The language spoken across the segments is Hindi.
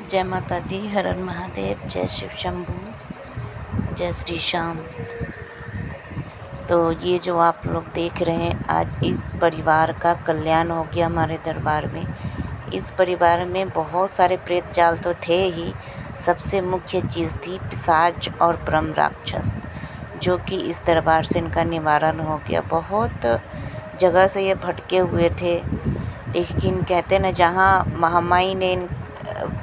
जय माता दी, हर हर महादेव, जय शिव शंभू, जय श्री श्याम। तो ये जो आप लोग देख रहे हैं, आज इस परिवार का कल्याण हो गया हमारे दरबार में। इस परिवार में बहुत सारे प्रेत जाल तो थे ही, सबसे मुख्य चीज़ थी पिशाच और ब्रह्म राक्षस, जो कि इस दरबार से इनका निवारण हो गया। बहुत जगह से ये भटके हुए थे, लेकिन कहते न, जहाँ महामाई ने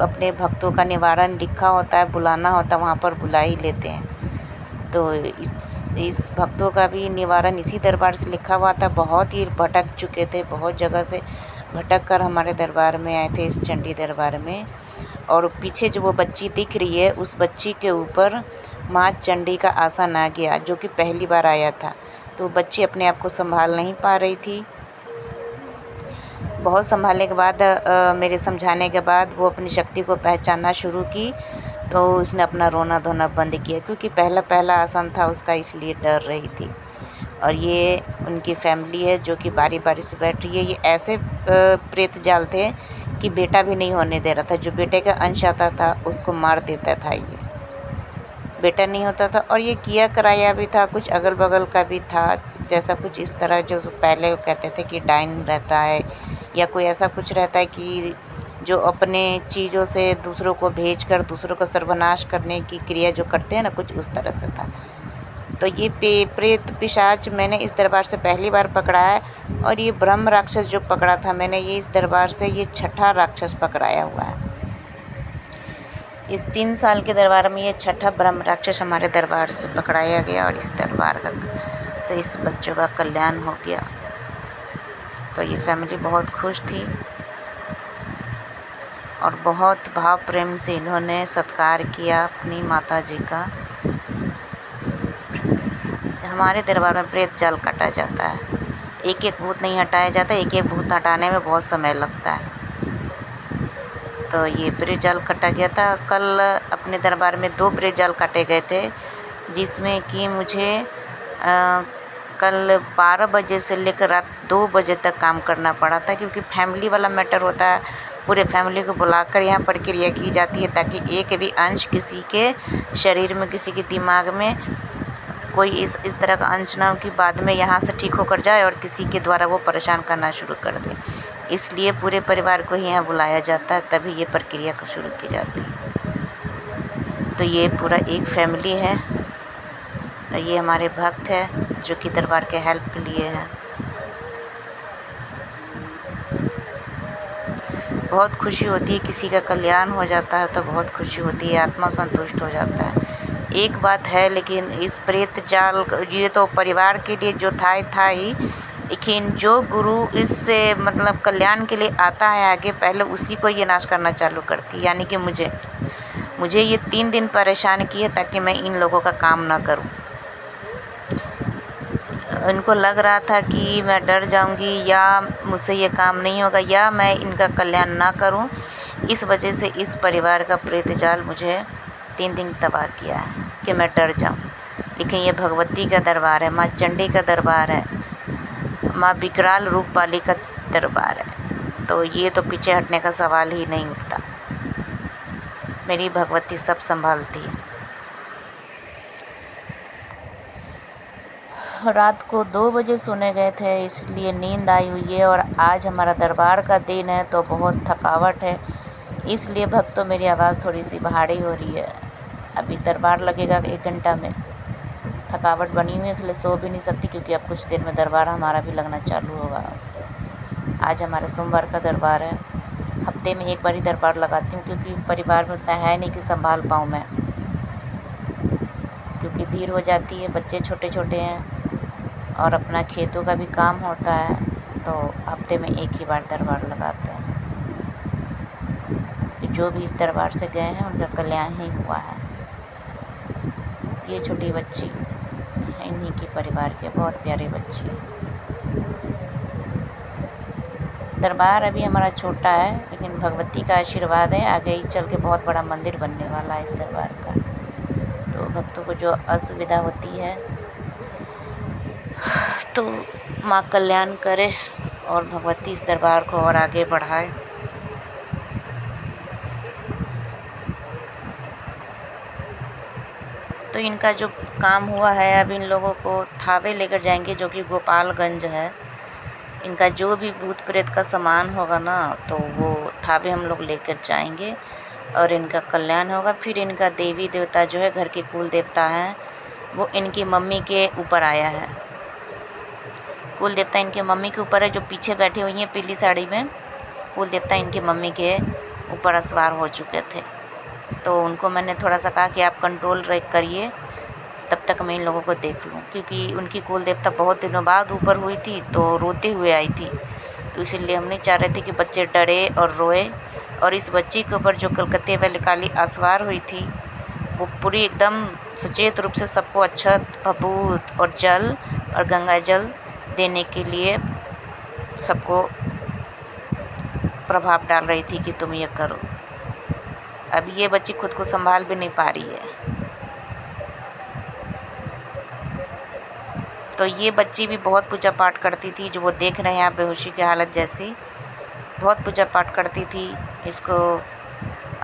अपने भक्तों का निवारण लिखा होता है, बुलाना होता है, वहाँ पर बुला ही लेते हैं। तो इस भक्तों का भी निवारण इसी दरबार से लिखा हुआ था। बहुत ही भटक चुके थे, बहुत जगह से भटक कर हमारे दरबार में आए थे, इस चंडी दरबार में। और पीछे जो वो बच्ची दिख रही है, उस बच्ची के ऊपर माँ चंडी का आसन आ गया, जो कि पहली बार आया था। तो बच्ची अपने आप को संभाल नहीं पा रही थी। बहुत संभालने के बाद, मेरे समझाने के बाद वो अपनी शक्ति को पहचानना शुरू की। तो उसने अपना रोना धोना बंद किया, क्योंकि पहला आसन था उसका, इसलिए डर रही थी। और ये उनकी फैमिली है जो कि बारी बारी से बैठ रही है। ये ऐसे प्रेत जाल थे कि बेटा भी नहीं होने दे रहा था। जो बेटे का अंश आता था उसको मार देता था, ये बेटा नहीं होता था। और ये किया कराया भी था, कुछ अगल बगल का भी था, जैसा कुछ इस तरह जो पहले कहते थे कि डाइन रहता है, या कोई ऐसा कुछ रहता है कि जो अपने चीज़ों से दूसरों को भेजकर दूसरों का सर्वनाश करने की क्रिया जो करते हैं ना, कुछ उस तरह से था। तो ये प्रेत पिशाच मैंने इस दरबार से पहली बार पकड़ा है। और ये ब्रह्म राक्षस जो पकड़ा था मैंने, ये इस दरबार से ये छठा राक्षस पकड़ाया हुआ है। इस 3 साल के दरबार में ये छठा ब्रह्म राक्षस हमारे दरबार से पकड़ाया गया, और इस दरबार से इस बच्चों का कल्याण हो गया। तो ये फैमिली बहुत खुश थी, और बहुत भाव प्रेम से इन्होंने सत्कार किया अपनी माता जी का। हमारे दरबार में प्रेत जाल काटा जाता है, एक एक भूत नहीं हटाया जाता, एक एक भूत हटाने में बहुत समय लगता है। तो ये प्रेत जाल काटा गया था। कल अपने दरबार में 2 प्रेत जाल काटे गए थे, जिसमें कि मुझे कल 12 बजे से लेकर रात 2 बजे तक काम करना पड़ा था, क्योंकि फैमिली वाला मैटर होता है। पूरे फैमिली को बुलाकर यहाँ पर क्रिया की जाती है, ताकि एक भी अंश किसी के शरीर में, किसी के दिमाग में कोई इस तरह का अंश ना हो कि बाद में यहाँ से ठीक होकर जाए और किसी के द्वारा वो परेशान करना शुरू कर दे। इसलिए पूरे परिवार को ही यहाँ बुलाया जाता है, तभी ये प्रक्रिया को शुरू की जाती है। तो ये पूरा एक फैमिली है, और ये हमारे भक्त है जो कि दरबार के हेल्प के लिए है। बहुत खुशी होती है, किसी का कल्याण हो जाता है तो बहुत खुशी होती है, आत्मा संतुष्ट हो जाता है। एक बात है, लेकिन इस प्रेत जाल, ये तो परिवार के लिए जो था ही, लेकिन जो गुरु इससे मतलब कल्याण के लिए आता है आगे, पहले उसी को ये नाश करना चालू करती है। यानी कि मुझे ये 3 दिन परेशान किए, ताकि मैं इन लोगों का काम ना करूं। इनको लग रहा था कि मैं डर जाऊंगी, या मुझसे ये काम नहीं होगा, या मैं इनका कल्याण ना करूं। इस वजह से इस परिवार का प्रेत जाल मुझे 3 दिन तबाह किया है कि मैं डर जाऊं। लेकिन ये भगवती का दरबार है, माँ चंडी का दरबार है, माँ विकराल रूप वाली का दरबार है। तो ये तो पीछे हटने का सवाल ही नहीं उठता। मेरी भगवती सब संभालती है। रात को 2 बजे सोने गए थे, इसलिए नींद आई हुई है। और आज हमारा दरबार का दिन है, तो बहुत थकावट है, इसलिए भक्तों मेरी आवाज़ थोड़ी सी भारी हो रही है। अभी दरबार लगेगा 1 घंटा में। थकावट बनी हुई है, इसलिए सो भी नहीं सकती, क्योंकि अब कुछ देर में दरबार हमारा भी लगना चालू होगा। आज हमारे सोमवार का दरबार है। हफ्ते में 1 बार ही दरबार लगाती हूँ, क्योंकि परिवार में उतना है नहीं कि संभाल पाऊँ मैं, क्योंकि भीड़ हो जाती है, बच्चे छोटे छोटे हैं, और अपना खेतों का भी काम होता है। तो हफ्ते में 1 ही बार दरबार लगाते हैं। जो भी इस दरबार से गए हैं उनका कल्याण ही हुआ है। ये छोटी बच्ची इन्हीं की परिवार के बहुत प्यारी बच्ची है। दरबार अभी हमारा छोटा है, लेकिन भगवती का आशीर्वाद है, आगे ही चल के बहुत बड़ा मंदिर बनने वाला है इस दरबार का। तो भक्तों को जो असुविधा होती है, तो माँ कल्याण करे, और भगवती इस दरबार को और आगे बढ़ाए। तो इनका जो काम हुआ है, अब इन लोगों को थावे लेकर जाएंगे, जो कि गोपालगंज है। इनका जो भी भूत प्रेत का सामान होगा ना, तो वो थावे हम लोग लेकर जाएंगे और इनका कल्याण होगा। फिर इनका देवी देवता जो है, घर के कुल देवता हैं, वो इनकी मम्मी के ऊपर आया है। कुल देवता इनके मम्मी के ऊपर है, जो पीछे बैठी हुई हैं पीली साड़ी में। कुल देवता इनकी मम्मी के ऊपर सवार हो चुके थे। तो उनको मैंने थोड़ा सा कहा कि आप कंट्रोल करिए, तब तक मैं इन लोगों को देख लूँ, क्योंकि उनकी कुल देवता बहुत दिनों बाद ऊपर हुई थी, तो रोते हुए आई थी। तो इसीलिए हम नहीं चाह रहे थे कि बच्चे डरे और रोए। और इस बच्ची के ऊपर जो कलकत्ते वाली काली असवार हुई थी, वो पूरी एकदम सचेत रूप से सबको अक्षत, भभूत और जल और गंगा जल देने के लिए सबको प्रभाव डाल रही थी कि तुम ये करो। अब ये बच्ची खुद को संभाल भी नहीं पा रही है। तो ये बच्ची भी बहुत पूजा पाठ करती थी, जो वो देख रहे हैं आप, बेहोशी की हालत जैसी। बहुत पूजा पाठ करती थी। इसको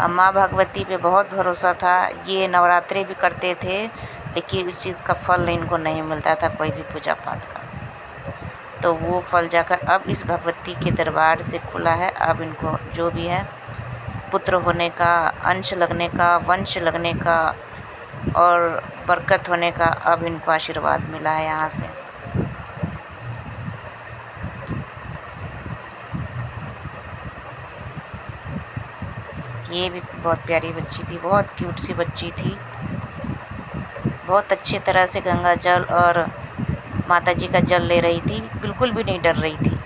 माँ भगवती पे बहुत भरोसा था। ये नवरात्रे भी करते थे, लेकिन इस चीज़ का फल इनको नहीं मिलता था, कोई भी पूजा पाठ का। तो वो फल जाकर अब इस भगवती के दरबार से खुला है। अब इनको जो भी है, पुत्र होने का, अंश लगने का, वंश लगने का और बरकत होने का, अब इनको आशीर्वाद मिला है यहाँ से। ये भी बहुत प्यारी बच्ची थी, बहुत क्यूट सी बच्ची थी। बहुत अच्छी तरह से गंगा जल और माता जी का जल ले रही थी, बिल्कुल भी नहीं डर रही थी,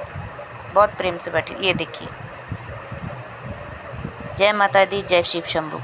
बहुत प्रेम से बैठी। ये देखिए, जय माता दी, जय शिव शंभू।